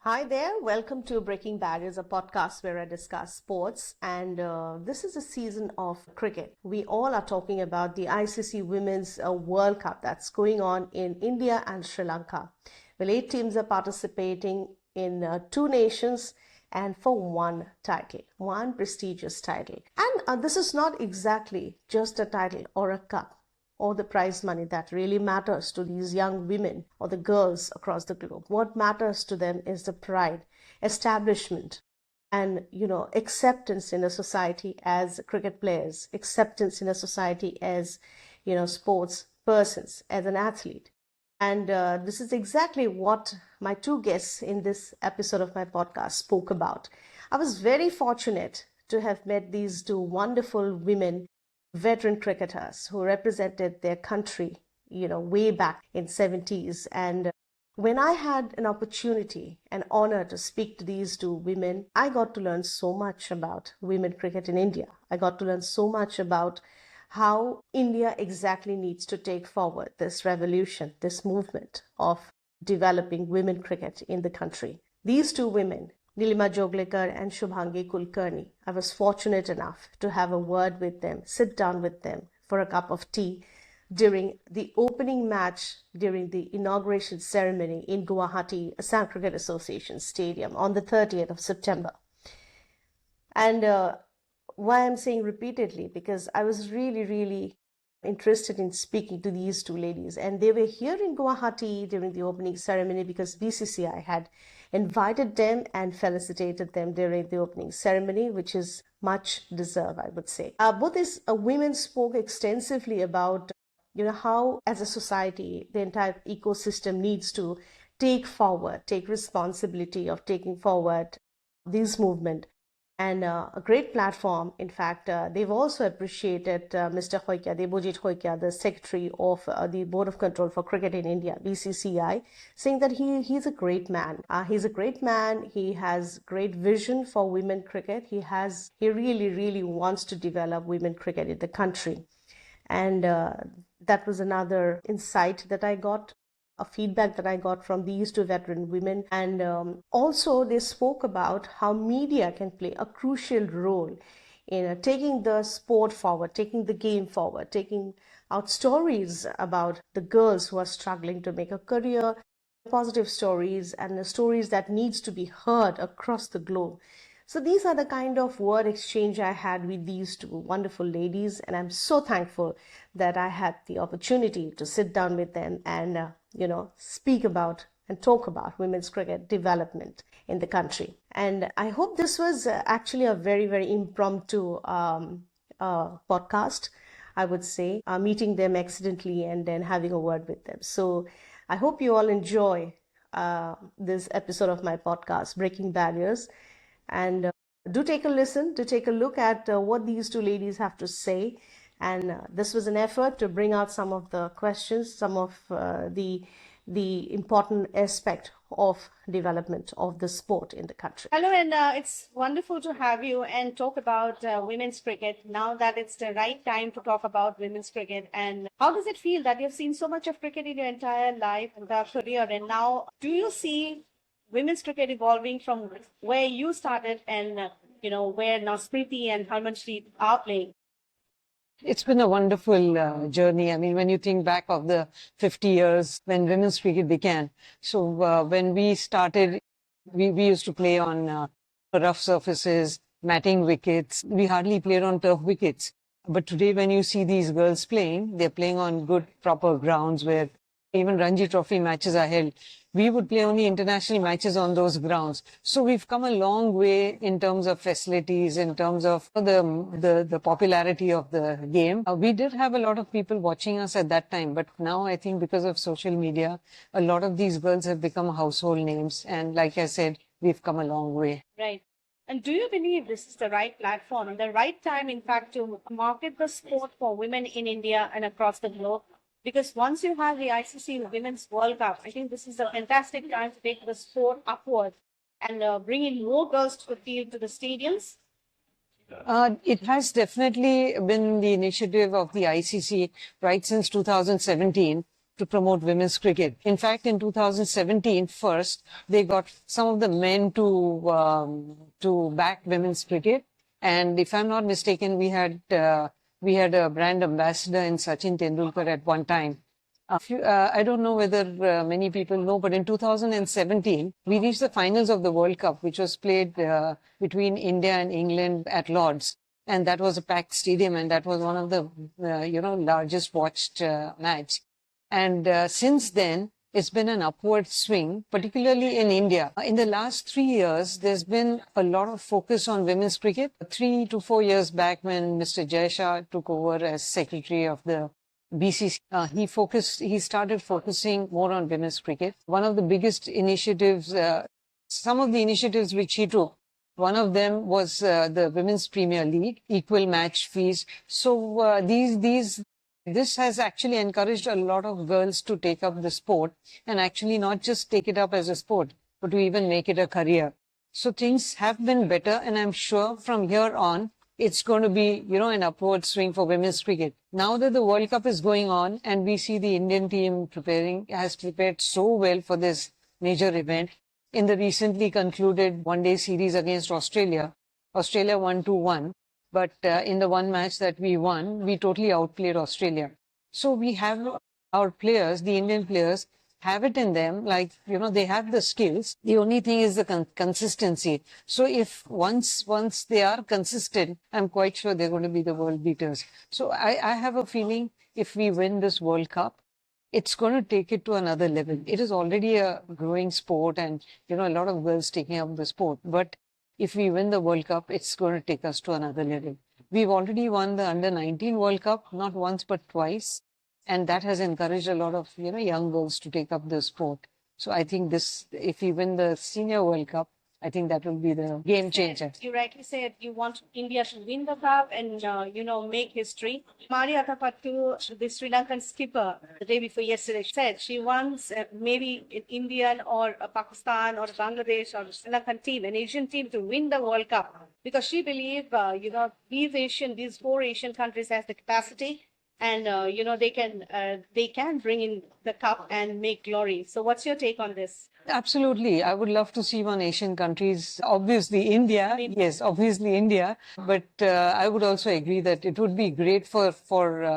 Hi there, welcome to Breaking Barriers, a podcast where I discuss sports. And this is a season of cricket. We all are talking about the ICC Women's World Cup that's going on in India and Sri Lanka. Well, 8 teams are participating in 2 nations and for one title, one prestigious title. And this is not exactly just a title or a cup or the prize money that really matters to these young women or the girls across the globe. What matters to them is the pride, establishment, and acceptance in a society as cricket players, acceptance in a society as sports persons, as an athlete. And this is exactly what my 2 guests in this episode of my podcast spoke about. I was very fortunate to have met these 2 wonderful women, veteran cricketers who represented their country, way back in 70s. And when I had an opportunity, an honor to speak to these 2 women, I got to learn so much about women cricket in India. I got to learn so much about how India exactly needs to take forward this revolution, this movement of developing women cricket in the country. These 2 women, Nilima Joglekar and Shubhangi Kulkarni, I was fortunate enough to have a word with them, sit down with them for a cup of tea during the opening match, during the inauguration ceremony in Guwahati Assam Cricket Association Stadium on the 30th of September. And why I'm saying repeatedly, because I was really interested in speaking to these 2 ladies, and they were here in Guwahati during the opening ceremony because BCCI had invited them and felicitated them during the opening ceremony, which is much deserved, I would say. Both these women spoke extensively about how as a society the entire ecosystem needs to take responsibility of taking forward this movement. And a great platform. In fact, they've also appreciated Mr. Hoikia, Debojit Hoikia, the Secretary of the Board of Control for Cricket in India, BCCI, saying that he's a great man. He's a great man. He has great vision for women cricket. He really wants to develop women cricket in the country. And that was another insight that I got, a feedback that I got from these 2 veteran women. And also they spoke about how media can play a crucial role in taking the sport forward, taking the game forward, taking out stories about the girls who are struggling to make a career, positive stories, and the stories that needs to be heard across the globe. So these are the kind of word exchange I had with these 2 wonderful ladies, and I'm so thankful that I had the opportunity to sit down with them and speak about and talk about women's cricket development in the country. And I hope this was actually a very impromptu podcast, I would say, meeting them accidentally and then having a word with them. So I hope you all enjoy this episode of my podcast, Breaking Barriers. And do take a listen, to take a look at what these 2 ladies have to say. And this was an effort to bring out some of the questions, some of the important aspect of development of the sport in the country. Hello, and it's wonderful to have you and talk about women's cricket. Now that it's the right time to talk about women's cricket, and how does it feel that you've seen so much of cricket in your entire life and career, and now do you see women's cricket evolving from where you started and where now Smriti and Harmanpreet are playing? It's been a wonderful journey. I mean, when you think back of the 50 years when women's cricket began. So when we started, we used to play on rough surfaces, matting wickets. We hardly played on turf wickets. But today when you see these girls playing, they're playing on good, proper grounds where even Ranji Trophy matches are held. We would play only international matches on those grounds. So we've come a long way in terms of facilities, in terms of the popularity of the game. We did have a lot of people watching us at that time, but now I think because of social media, a lot of these girls have become household names. And like I said, we've come a long way. Right. And do you believe this is the right platform and the right time, in fact, to market the sport for women in India and across the globe? Because once you have the ICC Women's World Cup, I think this is a fantastic time to take the sport upward and bring in more girls to the field, to the stadiums. It has definitely been the initiative of the ICC right since 2017. to promote women's cricket. In fact, in 2017, first, they got some of the men to back women's cricket. And if I'm not mistaken, we had a brand ambassador in Sachin Tendulkar at one time. I don't know whether many people know, but in 2017, we reached the finals of the World Cup, which was played between India and England at Lord's. And that was a packed stadium, and that was one of the, largest watched match. And since then, it's been an upward swing, particularly in India. In the last 3 years, there's been a lot of focus on women's cricket. 3 to 4 years back, when Mr. Jay Shah took over as secretary of the BCC, he started focusing more on women's cricket. One of the biggest initiatives, some of the initiatives which he took, one of them was the Women's Premier League, equal match fees. So this has actually encouraged a lot of girls to take up the sport, and actually not just take it up as a sport, but to even make it a career. So things have been better, and I'm sure from here on, it's going to be, an upward swing for women's cricket. Now that the World Cup is going on and we see the Indian team has prepared so well for this major event. In the recently concluded one-day series against Australia, Australia won 2-1. But in the one match that we won, we totally outplayed Australia. So we have our players, the Indian players, have it in them, they have the skills. The only thing is the consistency. So if once they are consistent, I'm quite sure they're going to be the world beaters. So I have a feeling if we win this World Cup, it's going to take it to another level. It is already a growing sport, and, a lot of girls taking up the sport. But if we win the World Cup, it's going to take us to another level. We've already won the Under-19 World Cup, not once but twice. And that has encouraged a lot of, young girls to take up the sport. So I think if we win the Senior World Cup, I think that will be the game changer. You rightly said you want India to win the cup and, make history. Maria Thapattu, the Sri Lankan skipper, the day before yesterday, said she wants maybe an Indian or a Pakistan or a Bangladesh or a Sri Lankan team, an Asian team to win the World Cup. Because she believes, these 4 Asian countries has the capacity, and they can bring in the cup and make glory. So what's your take on this? Absolutely. I would love to see one Asian countries. Obviously India. Yes, obviously India. But I would also agree that it would be great for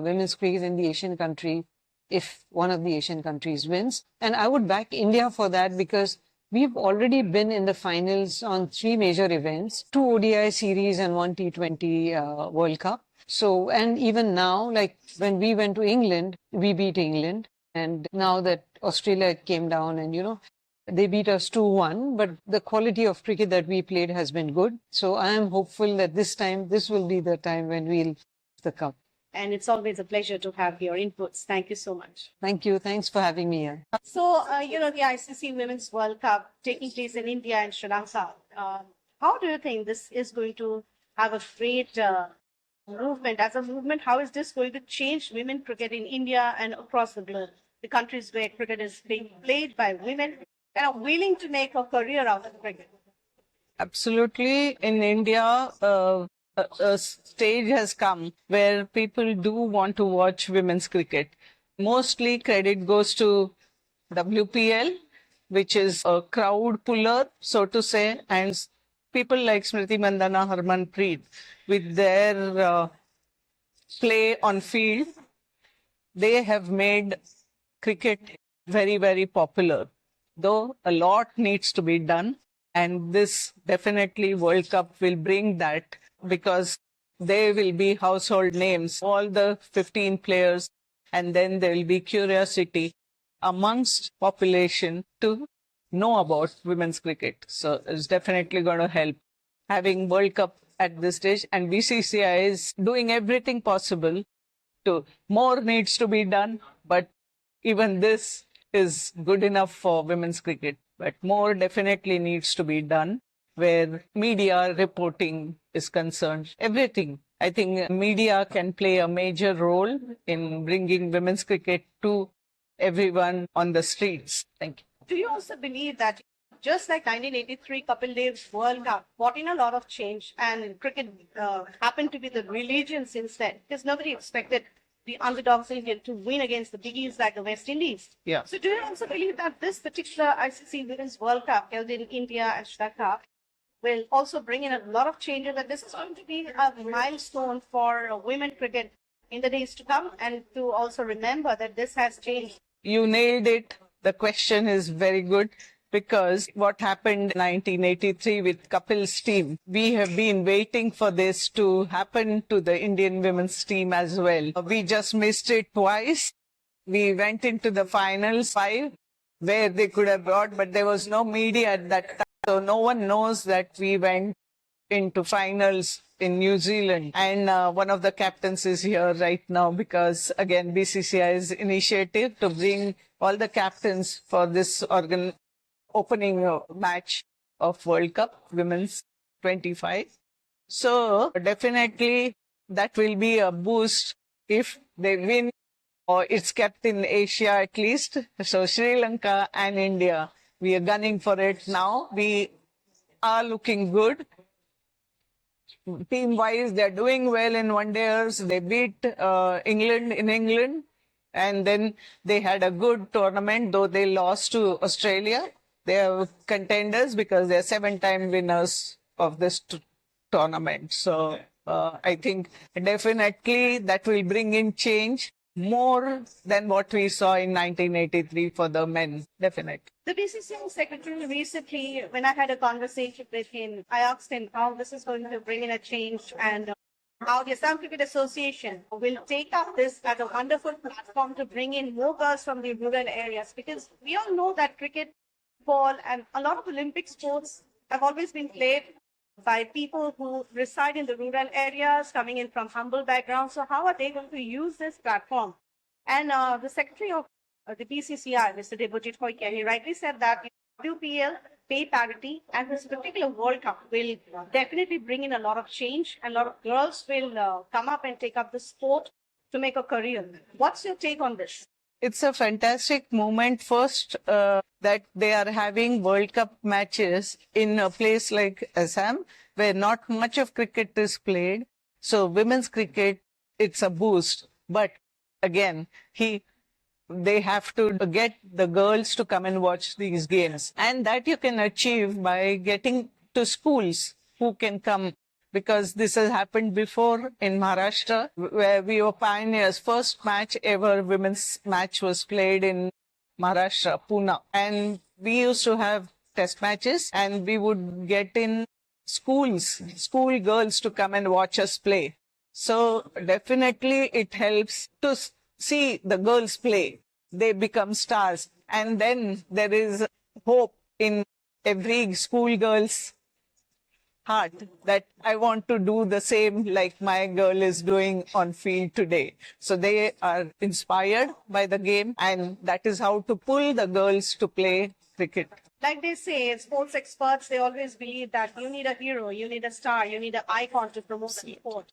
women's cricket in the Asian country if one of the Asian countries wins. And I would back India for that, because we've already been in the finals on 3 major events, 2 ODI series and 1 T20 World Cup. So, and even now, like when we went to England, we beat England. And now that Australia came down and, they beat us 2-1, but the quality of cricket that we played has been good. So I am hopeful that this will be the time when we'll win the cup. And it's always a pleasure to have your inputs. Thank you so much. Thank you. Thanks for having me here. So, the ICC Women's World Cup taking place in India and Sri Lanka. How do you think this is going to have a great movement? As a movement, how is this going to change women cricket in India and across the globe? The countries where cricket is being played by women and are willing to make a career out of cricket. Absolutely. In India, a stage has come where people do want to watch women's cricket. Mostly credit goes to WPL, which is a crowd puller, so to say, and people like Smriti Mandana, Harmanpreet, with their play on field, they have made cricket very, very popular. Though a lot needs to be done, and this definitely World Cup will bring that, because they will be household names, all the 15 players, and then there will be curiosity amongst population to know about women's cricket. So it's definitely going to help having World Cup at this stage, and BCCI is doing everything possible to. More needs to be done, but even this is good enough for women's cricket. But more definitely needs to be done where media reporting is concerned. Everything. I think media can play a major role in bringing women's cricket to everyone on the streets. Thank you. Do you also believe that just like 1983 Kapil Dev's World Cup brought in a lot of change, and cricket happened to be the religion since then, because nobody expected the underdogs India to win against the biggies like the West Indies. Yeah. So do you also believe that this particular ICC Women's World Cup held in India and Sri Lanka will also bring in a lot of changes, that this is going to be a milestone for women cricket in the days to come, and to also remember that this has changed? You nailed it. The question is very good, because what happened in 1983 with Kapil's team, we have been waiting for this to happen to the Indian women's team as well. We just missed it twice. We went into the finals 5 where they could have brought, but there was no media at that time. So no one knows that we went into finals in New Zealand. And one of the captains is here right now because, again, BCCI's initiative to bring all the captains for this opening match of World Cup Women's 25. So definitely that will be a boost if they win, or it's kept in Asia at least. So Sri Lanka and India, we are gunning for it now. We are looking good. Team-wise, they're doing well in one-dayers. They beat England in England. And then they had a good tournament, though they lost to Australia. They are contenders because they're 7-time winners of this tournament. So I think definitely that will bring in change more than what we saw in 1983 for the men, definitely. The BCCI secretary recently, when I had a conversation with him, I asked him how this is going to bring in a change, and how the Assam Cricket Association will take up this as a wonderful platform to bring in more girls from the rural areas. Because we all know that cricket, football, and a lot of Olympic sports have always been played by people who reside in the rural areas, coming in from humble backgrounds. So how are they going to use this platform? And the secretary of the BCCI, Mr. Debojit Hoike, he rightly said that WPL, pay parity, and this particular World Cup will definitely bring in a lot of change, and a lot of girls will come up and take up the sport to make a career. What's your take on this? It's a fantastic moment. First, that they are having World Cup matches in a place like Assam, where not much of cricket is played. So women's cricket, it's a boost. But again, they have to get the girls to come and watch these games. And that you can achieve by getting to schools who can come, because this has happened before in Maharashtra, where we were pioneers. First match ever women's match was played in Maharashtra, Pune. And we used to have test matches, and we would get in schools, school girls to come and watch us play. So definitely it helps to see the girls play. They become stars. And then there is hope in every schoolgirl's heart that I want to do the same like my girl is doing on field today. So they are inspired by the game, and that is how to pull the girls to play cricket. Like they say, sports experts, they always believe that you need a hero, you need a star, you need an icon to promote the sport.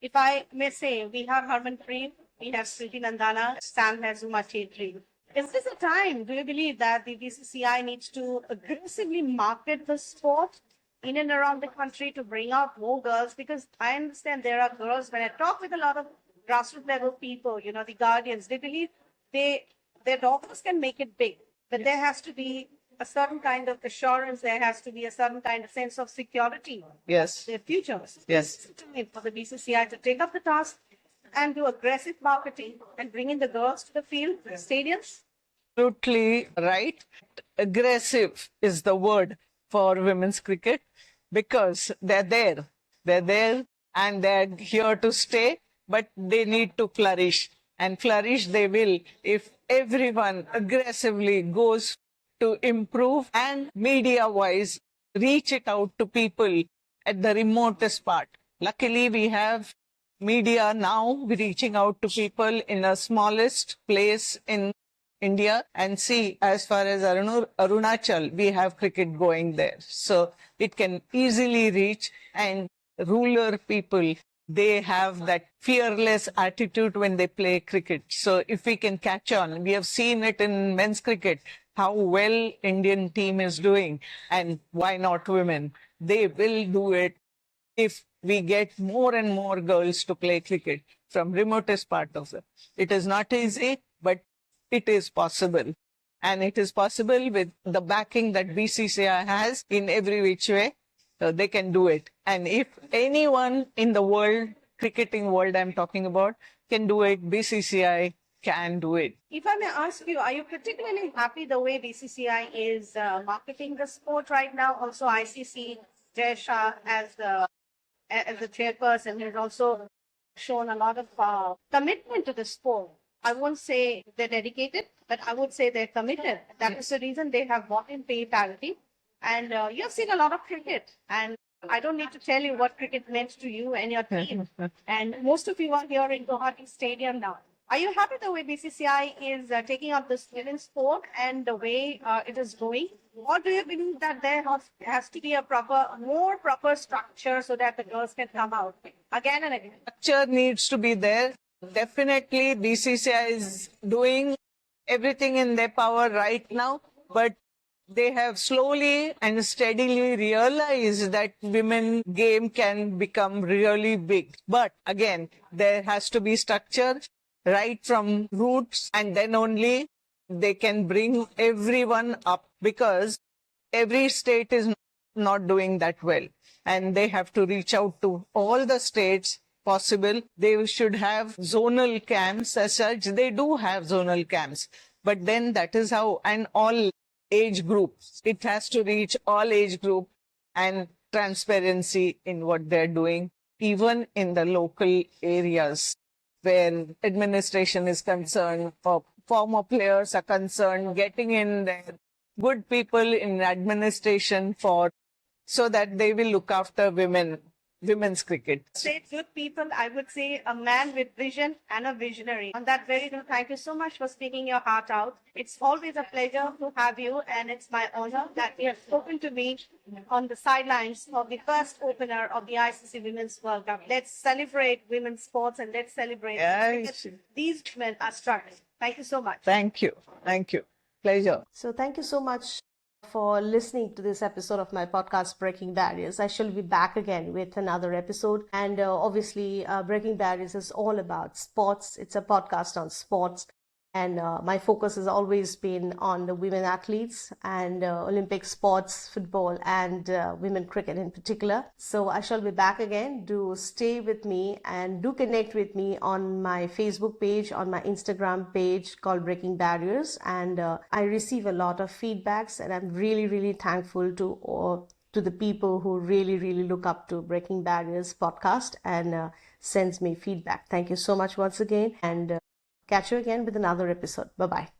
If I may say, we have Harmanpreet, we have Smriti Nandana, Sam has Uma Chetri. Is this a time, do you believe, that the BCCI needs to aggressively market the sport in and around the country to bring out more girls? Because I understand there are girls, when I talk with a lot of grassroots level people, the guardians, they believe their daughters can make it big, but there has to be a certain kind of assurance, there has to be a certain kind of sense of security. Yes. Their future. Yes. It's time for the BCCI to take up the task and do aggressive marketing and bring in the girls to the field, the stadiums. Absolutely right. Aggressive is the word for women's cricket, because they're there. They're there and they're here to stay, but they need to flourish. And flourish they will if everyone aggressively goes to improve and media-wise reach it out to people at the remotest part. Luckily, we have media now reaching out to people in the smallest place in India. And see, as far as Arunachal, we have cricket going there. So it can easily reach, and rural people, they have that fearless attitude when they play cricket. So if we can catch on, we have seen it in men's cricket, how well Indian team is doing, and why not women? They will do it if we get more and more girls to play cricket from remotest part of it. It is not easy, but it is possible. And it is possible with the backing that BCCI has in every which way. They can do it. And if anyone in the world, cricketing world I'm talking about, can do it, BCCI can do it. If I may ask you, are you particularly happy the way BCCI is marketing the sport right now? Also, ICC, Jay Shah as the chairperson has also shown a lot of commitment to the sport. I won't say they're dedicated, but I would say they're committed. That is the reason they have bought in pay parity. And you have seen a lot of cricket. And I don't need to tell you what cricket meant to you and your team. And most of you are here in Guwahati Stadium now. Are you happy the way BCCI is taking up this women's sport and the way it is going? Or do you believe that there has to be a more proper structure so that the girls can come out again and again? Structure needs to be there. Definitely, BCCI is doing everything in their power right now, but they have slowly and steadily realized that women game can become really big. But again, there has to be structure right from roots, and then only they can bring everyone up, because every state is not doing that well. And they have to reach out to all the states possible. They should have zonal camps as such. They do have zonal camps. But then that is how, and all age groups. It has to reach all age group and transparency in what they're doing, even in the local areas where administration is concerned, or former players are concerned, getting in there, good people in administration so that they will look after women's cricket. Say good people, I would say a man with vision and a visionary. On that very note, thank you so much for speaking your heart out. It's always a pleasure to have you, and it's my honor that you have spoken to me on the sidelines of the first opener of the ICC Women's World Cup. Let's celebrate women's sports and let's celebrate these women are struggling. Thank you so much. Thank you. Thank you. Pleasure. So thank you so much for listening to this episode of my podcast, Breaking Barriers. I shall be back again with another episode. And obviously, Breaking Barriers is all about sports. It's a podcast on sports. And my focus has always been on the women athletes and Olympic sports, football, and women cricket in particular. So I shall be back again. Do stay with me and do connect with me on my Facebook page, on my Instagram page called Breaking Barriers. And I receive a lot of feedbacks, and I'm really, really thankful to the people who really, really look up to Breaking Barriers podcast and sends me feedback. Thank you so much once again, and catch you again with another episode. Bye-bye.